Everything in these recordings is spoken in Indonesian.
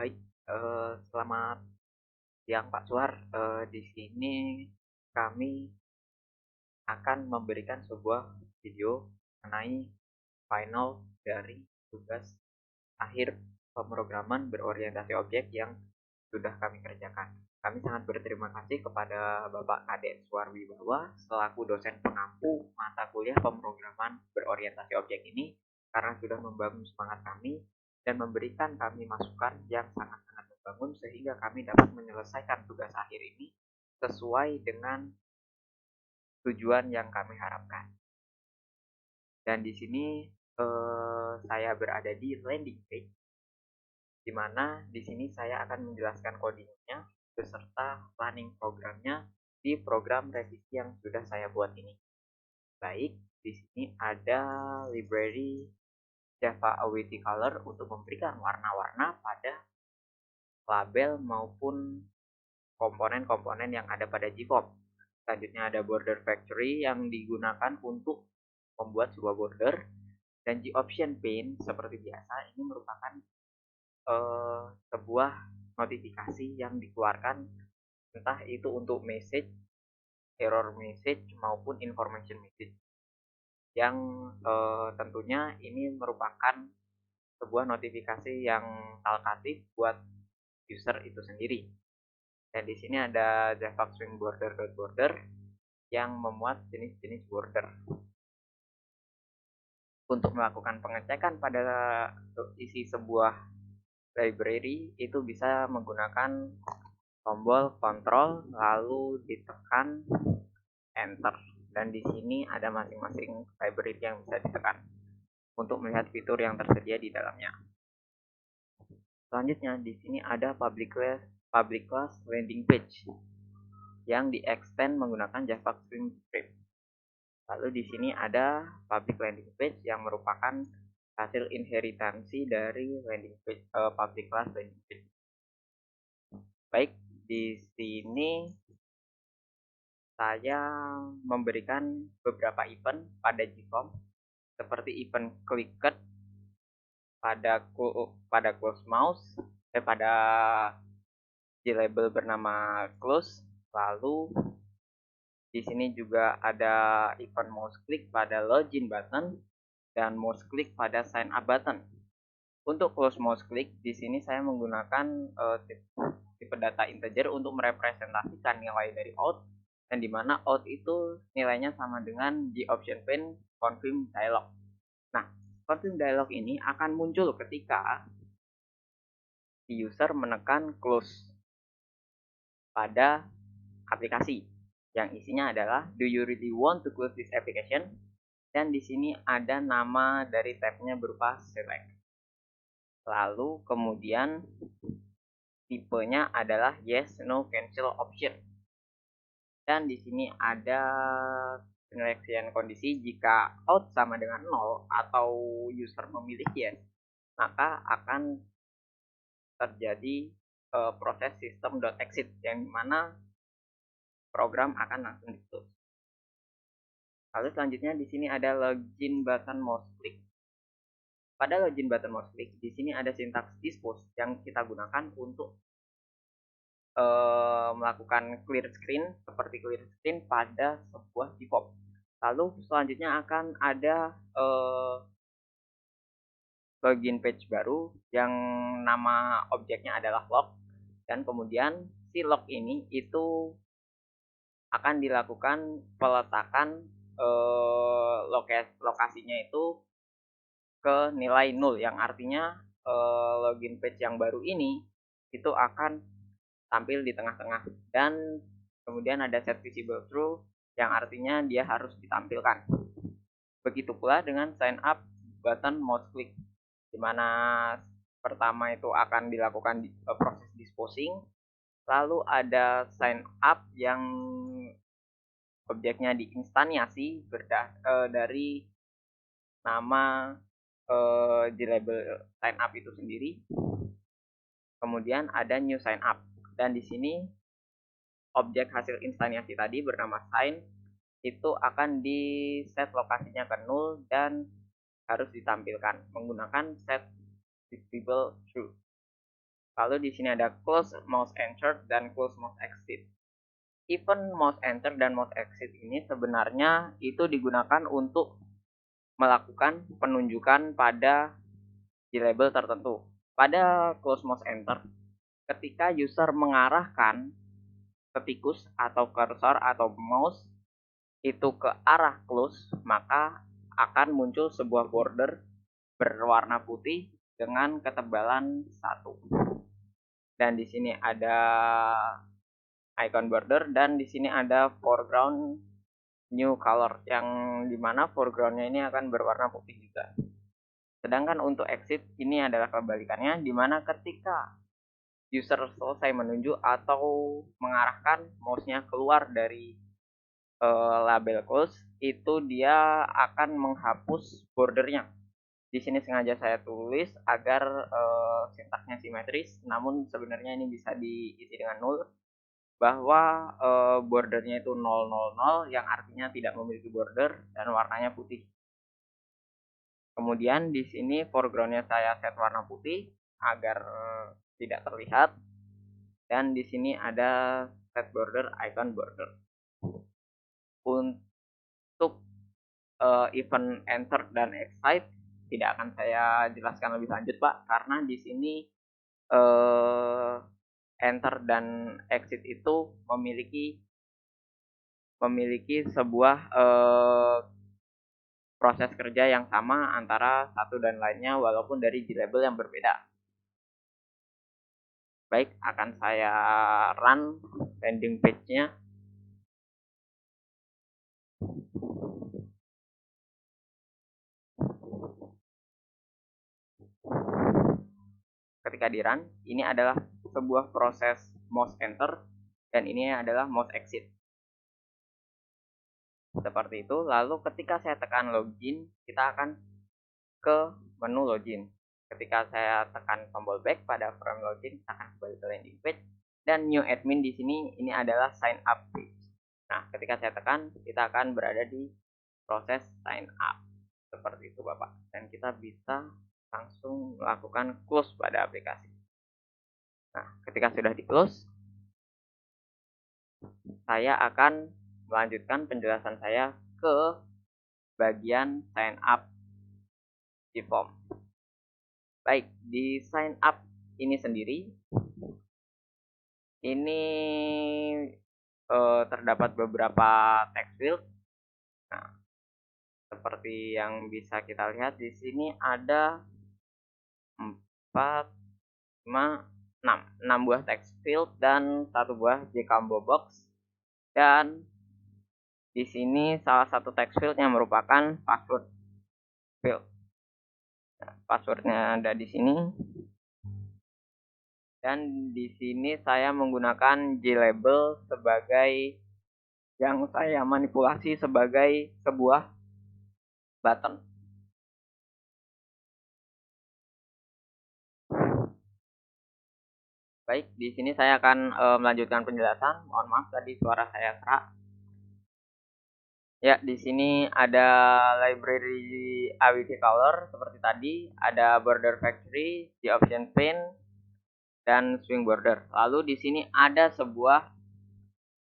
Baik, selamat siang Pak Suhar. Di sini kami akan memberikan sebuah video mengenai final dari tugas akhir pemrograman berorientasi objek yang sudah kami kerjakan. Kami sangat berterima kasih kepada Bapak Kades Suarwibawa selaku dosen pengampu mata kuliah pemrograman berorientasi objek ini karena sudah membangun semangat kami dan memberikan kami masukan yang sangat-sangat membangun sehingga kami dapat menyelesaikan tugas akhir ini sesuai dengan tujuan yang kami harapkan. Dan di sini saya berada di landing page, di mana di sini saya akan menjelaskan codingnya beserta planning programnya di program revisi yang sudah saya buat ini. Baik, di sini ada library Java Await Color untuk memberikan warna-warna pada label maupun komponen-komponen yang ada pada GFOP. Selanjutnya ada border factory yang digunakan untuk membuat sebuah border, dan G-option pane seperti biasa ini merupakan sebuah notifikasi yang dikeluarkan entah itu untuk message, error message maupun information message yang tentunya ini merupakan sebuah notifikasi yang talkative buat user itu sendiri. Dan di sini ada Java Swing Border yang memuat jenis-jenis border. Untuk melakukan pengecekan pada isi sebuah library itu bisa menggunakan tombol kontrol lalu ditekan enter, dan di sini ada masing-masing library yang bisa ditekan untuk melihat fitur yang tersedia di dalamnya. Selanjutnya di sini ada public class landing page yang di-extend menggunakan JavaScript. Lalu di sini ada public landing page yang merupakan hasil inheritansi dari landing page, public class landing page. Baik, di sini saya memberikan beberapa event pada GCOM seperti event clicked pada close mouse, pada G-label bernama close. Lalu di sini juga ada event mouse click pada login button dan mouse click pada sign up button. Untuk close mouse click di sini saya menggunakan tipe data integer untuk merepresentasikan nilai dari out, dan dimana out itu nilainya sama dengan G-option pane confirm dialog. Nah, confirm dialog ini akan muncul ketika user menekan close pada aplikasi yang isinya adalah do you really want to close this application, dan di sini ada nama dari tabnya berupa select. Lalu kemudian tipenya adalah yes, no, cancel option. Dan di sini ada penyeleksian kondisi jika out sama dengan 0 atau user memilih yes, maka akan terjadi proses system.exit yang dimana program akan langsung ditutup. Lalu selanjutnya di sini ada login button mouse click. Pada login button mouse click di sini ada sintaks dispose yang kita gunakan untuk melakukan clear screen seperti clear screen pada sebuah GFOP. Lalu selanjutnya akan ada login page baru yang nama objeknya adalah log, dan kemudian si log ini itu akan dilakukan peletakan lokasinya itu ke nilai 0, yang artinya login page yang baru ini itu akan tampil di tengah-tengah, dan kemudian ada set visible true yang artinya dia harus ditampilkan. Begitu pula dengan sign up button mouse click, dimana pertama itu akan dilakukan proses disposing, lalu ada sign up yang objeknya diinstansiasi dari nama di label sign up itu sendiri. Kemudian ada new sign up, dan di sini objek hasil instansiasi tadi bernama sign itu akan di set lokasinya ke 0 dan harus ditampilkan menggunakan set visible true. Lalu di sini ada close mouse enter dan close mouse exit. Event mouse enter dan mouse exit ini sebenarnya itu digunakan untuk melakukan penunjukan pada label tertentu. Pada close mouse enter, ketika user mengarahkan ketikus atau cursor atau mouse itu ke arah close, maka akan muncul sebuah border berwarna putih dengan ketebalan 1. Dan di sini ada icon border dan di sini ada foreground new color yang dimana foregroundnya ini akan berwarna putih juga. Sedangkan untuk exit ini adalah kebalikannya, dimana ketika user selesai menunjuk atau mengarahkan mouse-nya keluar dari label close, itu dia akan menghapus bordernya. Di sini sengaja saya tulis agar sintaksnya simetris, namun sebenarnya ini bisa diisi dengan null, bahwa bordernya itu 000 yang artinya tidak memiliki border dan warnanya putih. Kemudian di sini foregroundnya saya set warna putih agar tidak terlihat, dan di sini ada set border icon border. Untuk event enter dan exit tidak akan saya jelaskan lebih lanjut, Pak, karena di sini enter dan exit itu memiliki sebuah proses kerja yang sama antara satu dan lainnya walaupun dari label yang berbeda. Baik, akan saya run landing page-nya. Ketika di run, ini adalah sebuah proses mouse enter dan ini adalah mouse exit. Seperti itu. Lalu ketika saya tekan login, kita akan ke menu login. Ketika saya tekan tombol back pada frame login, kita akan kembali ke landing page. Dan new admin di sini ini adalah sign up page. Nah, ketika saya tekan, kita akan berada di proses sign up. Seperti itu, Bapak. Dan kita bisa langsung melakukan close pada aplikasi. Nah, ketika sudah di close, saya akan melanjutkan penjelasan saya ke bagian sign up di form. Baik, di sign up ini sendiri, ini terdapat beberapa text field. Nah, seperti yang bisa kita lihat di sini ada 4, 5, 6 buah text field dan 1 buah jcombo box. Dan di sini salah satu text field yang merupakan password field. Nah, passwordnya ada di sini. Dan di sini saya menggunakan JLabel sebagai yang saya manipulasi sebagai sebuah button. Baik, di sini saya akan melanjutkan penjelasan. Mohon maaf tadi suara saya serak. Ya, di sini ada library AWT color seperti tadi, ada border factory, the option pane, dan swing border. Lalu di sini ada sebuah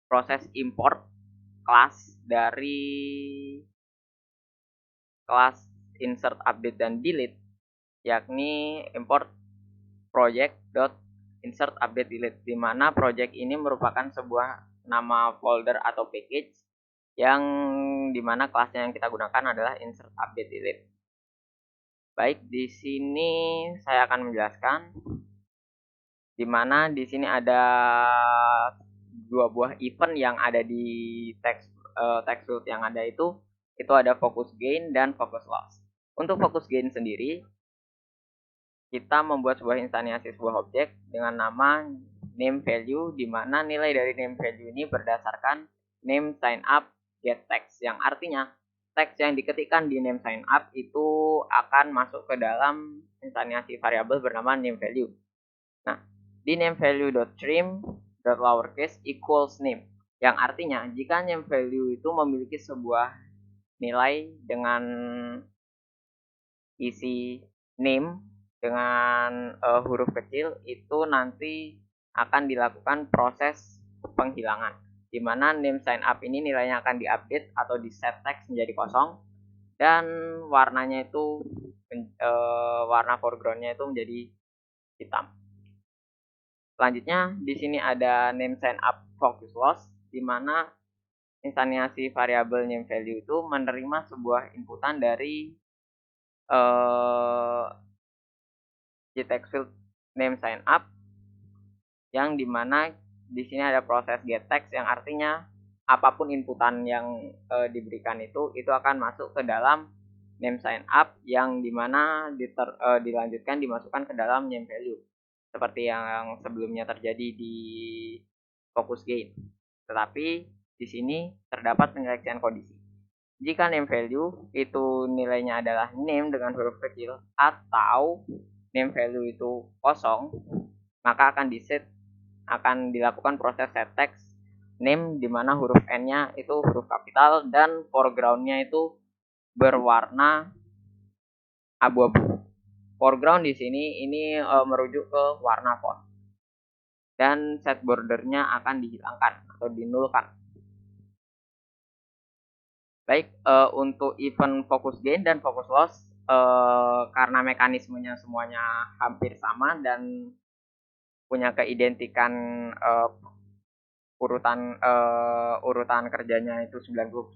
proses import kelas dari kelas insert, update, dan delete, yakni import project.insert, update, delete, di mana project ini merupakan sebuah nama folder atau package yang dimana kelasnya yang kita gunakan adalah insert, update, delete. Baik, di sini saya akan menjelaskan dimana di sini ada 2 buah event yang ada di text field yang ada itu ada focus gain dan focus loss. Untuk focus gain sendiri, kita membuat sebuah instansiasi sebuah objek dengan nama name value, di mana nilai dari name value ini berdasarkan name sign up get text, yang artinya teks yang diketikkan di name sign up itu akan masuk ke dalam instansiasi variabel bernama name value. Nah, di name value.trim.lowercase equals name, yang artinya jika name value itu memiliki sebuah nilai dengan isi name dengan huruf kecil itu nanti akan dilakukan proses penghilangan, di mana name sign up ini nilainya akan diupdate atau di set text menjadi kosong, dan warnanya itu warna foregroundnya itu menjadi hitam. Selanjutnya di sini ada name sign up focus loss, di mana instansiasi variabel name value itu menerima sebuah inputan dari getTextField name sign up, yang dimana di sini ada proses getText yang artinya apapun inputan yang diberikan itu akan masuk ke dalam name sign up, yang dimana dilanjutkan dimasukkan ke dalam name value seperti yang sebelumnya terjadi di focus gain. Tetapi di sini terdapat penyeleksian kondisi. Jika name value itu nilainya adalah name dengan huruf kecil atau name value itu kosong, maka akan dilakukan proses set text name, di mana huruf N-nya itu huruf kapital dan foreground-nya itu berwarna abu-abu. Foreground di sini ini merujuk ke warna font. Dan set bordernya akan dihilangkan atau dinulkan. Baik, untuk event focus gain dan focus loss, karena mekanismenya semuanya hampir sama dan punya keidentikan urutan kerjanya itu 99%,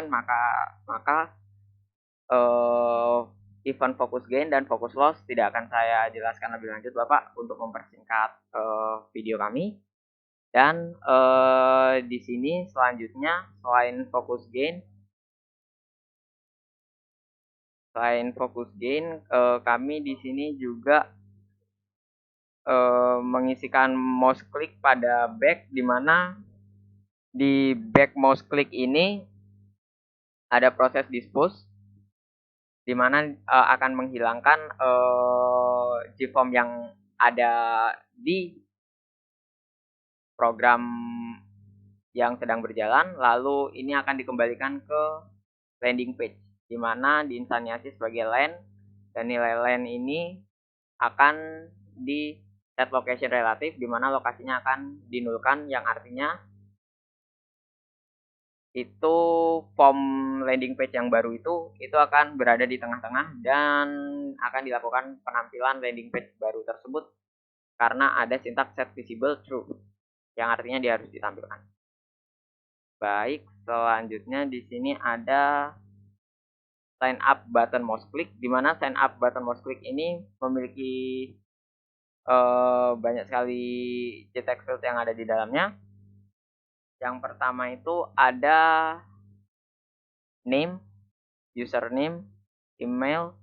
maka event focus gain dan focus loss tidak akan saya jelaskan lebih lanjut Bapak untuk mempersingkat video kami. Dan di sini selanjutnya selain focus gain kami di sini juga mengisikan mouse click pada back, di mana di back mouse click ini ada proses dispose, di mana akan menghilangkan JFrog yang ada di program yang sedang berjalan, lalu ini akan dikembalikan ke landing page, di mana diinstansiasi sebagai len, dan nilai len ini akan di set location relatif, di mana lokasinya akan dinulkan, yang artinya itu form landing page yang baru itu akan berada di tengah-tengah dan akan dilakukan penampilan landing page baru tersebut karena ada sintaks set visible true, yang artinya dia harus ditampilkan. Baik, selanjutnya di sini ada sign up button mouse click, di mana sign up button mouse click ini memiliki banyak sekali JTEX field yang ada di dalamnya. Yang pertama itu ada name, username, email,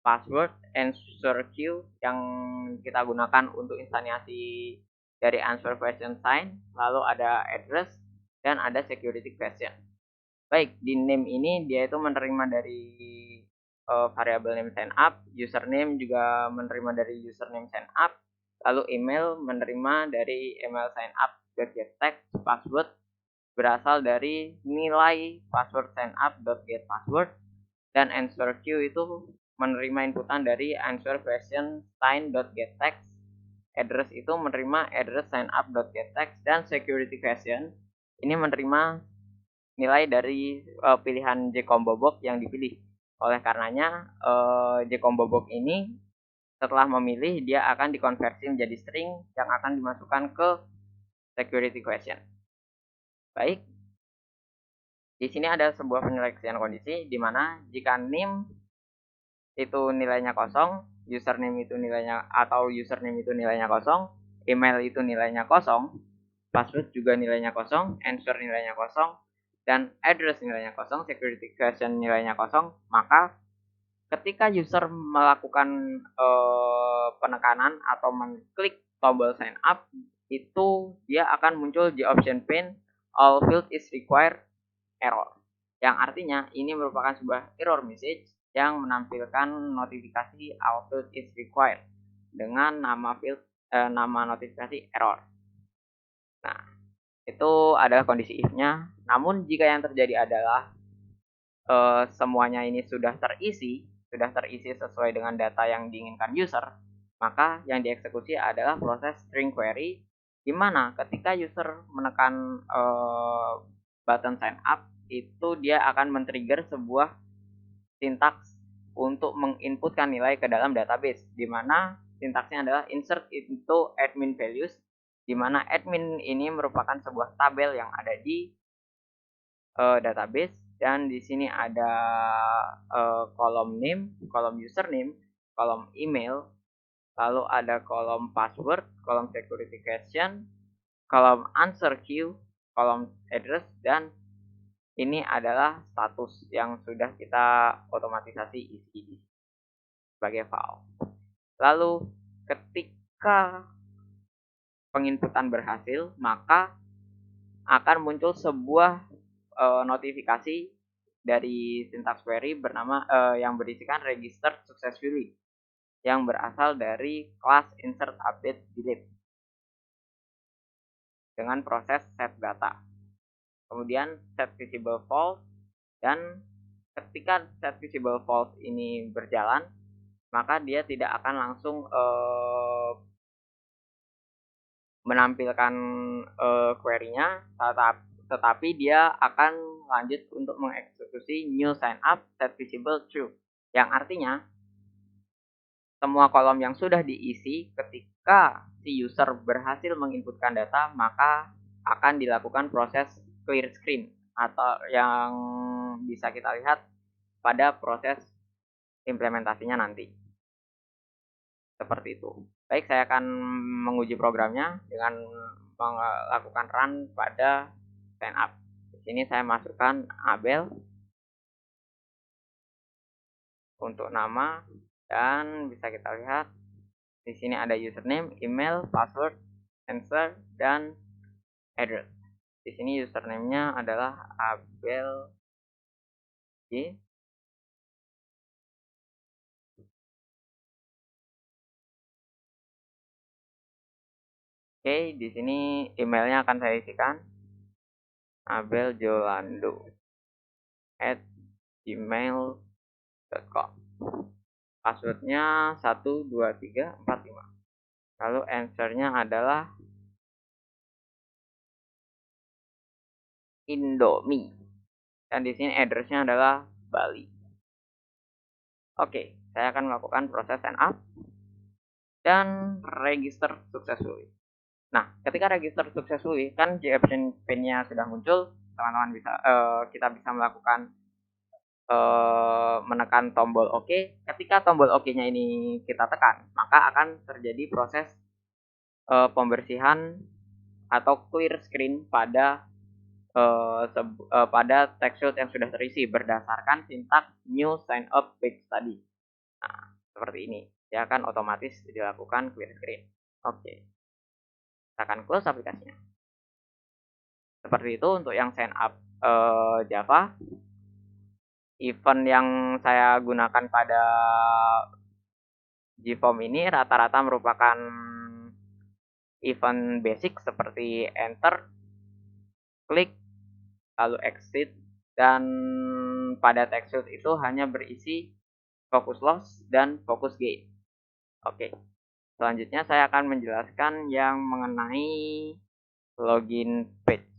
password, answer queue yang kita gunakan untuk instansiasi dari answer question sign, lalu ada address, dan ada security question. Baik, di name ini dia itu menerima dari variabel name sign up, username juga menerima dari username sign up, lalu email menerima dari email sign up .getText, password berasal dari nilai password sign up .getPassword, dan answer queue itu menerima inputan dari answer question sign.getText, address itu menerima address sign up .getText, dan security question ini menerima nilai dari pilihan JCombo box yang dipilih. Oleh karenanya JCombo box ini setelah memilih dia akan dikonversi menjadi string yang akan dimasukkan ke security question. Baik, di sini ada sebuah penyeleksian kondisi di mana jika name itu nilainya kosong, username itu nilainya kosong, email itu nilainya kosong, password juga nilainya kosong, answer nilainya kosong, dan address nilainya kosong, security question nilainya kosong, maka ketika user melakukan penekanan atau mengklik tombol sign up, itu dia akan muncul di option pane all field is required error, yang artinya ini merupakan sebuah error message yang menampilkan notifikasi all field is required dengan nama notifikasi error. Nah, itu adalah kondisi if-nya. Namun jika yang terjadi adalah semuanya ini sudah terisi sudah terisi sesuai dengan data yang diinginkan user, maka yang dieksekusi adalah proses string query, di mana ketika user menekan button sign up, itu dia akan men-trigger sebuah sintaks untuk menginputkan nilai ke dalam database, di mana sintaksnya adalah insert into admin values, di mana admin ini merupakan sebuah tabel yang ada di database, dan di sini ada kolom name, kolom username, kolom email, lalu ada kolom password, kolom security question, kolom answer queue, kolom address, dan ini adalah status yang sudah kita otomatisasi isi sebagai file. Lalu ketika penginputan berhasil, maka akan muncul sebuah notifikasi dari syntax query bernama yang berisikan registered successfully, yang berasal dari kelas insert update delete dengan proses set data. Kemudian set visible false, dan ketika set visible false ini berjalan, maka dia tidak akan langsung menampilkan query-nya, tetapi dia akan lanjut untuk mengeksekusi new sign up set visible true, yang artinya semua kolom yang sudah diisi ketika si user berhasil menginputkan data, maka akan dilakukan proses clear screen, atau yang bisa kita lihat pada proses implementasinya nanti. Seperti itu. Baik, saya akan menguji programnya dengan melakukan run pada sign up. Di sini saya masukkan Abel untuk nama, dan bisa kita lihat di sini ada username, email, password, answer, dan address. Di sini username-nya adalah Abel G. Oke, di sini emailnya akan saya isikan abeljolando@gmail.com. Passwordnya 12345. Lalu answernya adalah Indomie. Dan di sini addressnya adalah Bali. Oke, saya akan melakukan proses sign up dan register successfully. Nah, ketika register successfully, kan JFN pin-nya sudah muncul, teman-teman kita bisa melakukan menekan tombol OK. Ketika tombol OK-nya ini kita tekan, maka akan terjadi proses pembersihan atau clear screen pada pada text field yang sudah terisi berdasarkan sintaks new sign up page tadi. Nah, seperti ini. Dia akan otomatis dilakukan clear screen. Oke. Kita akan close aplikasinya. Seperti itu untuk yang sign up Java. Event yang saya gunakan pada JForm ini rata-rata merupakan event basic seperti enter, klik, lalu exit, dan pada text field itu hanya berisi focus loss dan focus gain. Oke, selanjutnya saya akan menjelaskan yang mengenai login page.